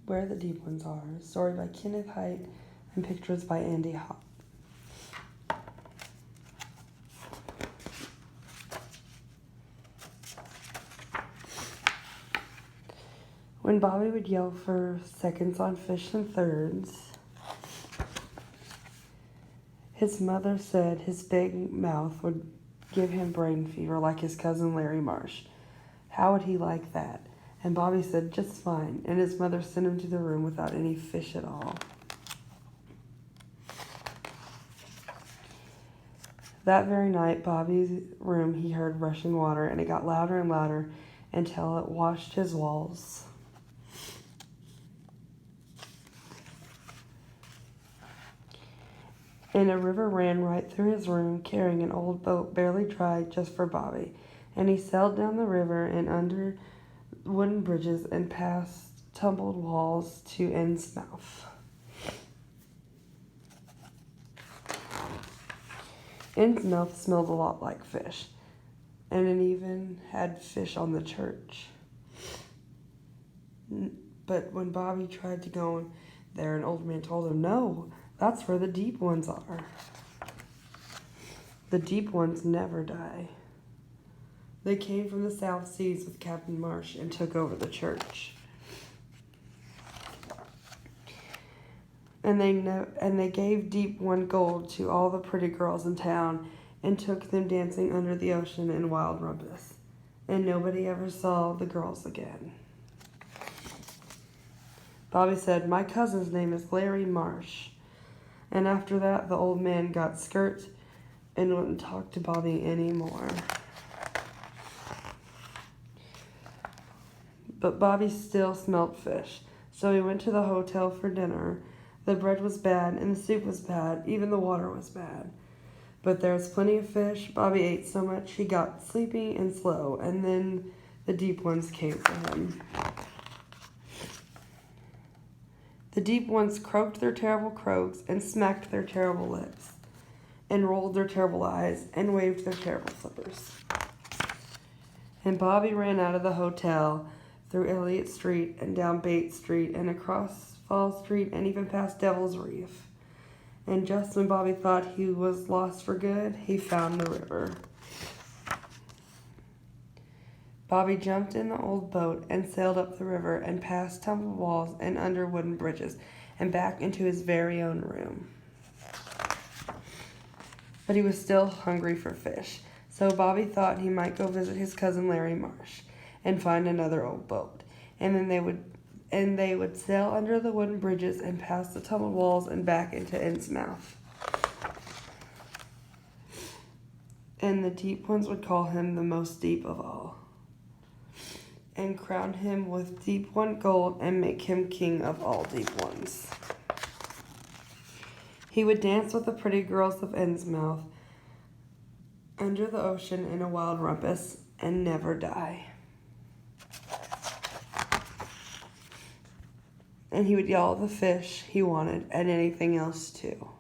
Where the Deep Ones Are. Story by Kenneth Hite and pictures by Andy Hott. When Bobby would yell for seconds on fish and thirds, his mother said his big mouth would give him brain fever like his cousin Larry Marsh. How would he like that? And Bobby said, just fine, and his mother sent him to the room without any fish at all. That very night, Bobby's room, he heard rushing water, and it got louder and louder until it washed his walls. And a river ran right through his room, carrying an old boat barely dry just for Bobby. And he sailed down the river and under wooden bridges and past tumbled walls to Innsmouth. Innsmouth smelled a lot like fish, and it even had fish on the church. But when Bobby tried to go there, an old man told him, no, that's where the Deep Ones are. The Deep Ones never die. They came from the South Seas with Captain Marsh and took over the church. And they gave Deep One gold to all the pretty girls in town and took them dancing under the ocean in Wild Rumpus. And nobody ever saw the girls again. Bobby said, my cousin's name is Larry Marsh. And after that, the old man got skirt and wouldn't talk to Bobby anymore. But Bobby still smelled fish, so he went to the hotel for dinner. The bread was bad, and the soup was bad, even the water was bad. But there was plenty of fish. Bobby ate so much he got sleepy and slow, and then the Deep Ones came for him. The Deep Ones croaked their terrible croaks and smacked their terrible lips and rolled their terrible eyes and waved their terrible flippers. And Bobby ran out of the hotel through Elliott Street and down Bates Street and across Fall Street and even past Devil's Reef. And just when Bobby thought he was lost for good, he found the river. Bobby jumped in the old boat and sailed up the river and past tumbled walls and under wooden bridges and back into his very own room. But he was still hungry for fish, so Bobby thought he might go visit his cousin Larry Marsh and find another old boat. And then they would sail under the wooden bridges and past the tumbled walls and back into Innsmouth. And the Deep Ones would call him the most deep of all, and crown him with Deep One gold and make him king of all Deep Ones. He would dance with the pretty girls of Innsmouth under the ocean in a wild rumpus and never die. And he would yell at the fish he wanted and anything else too.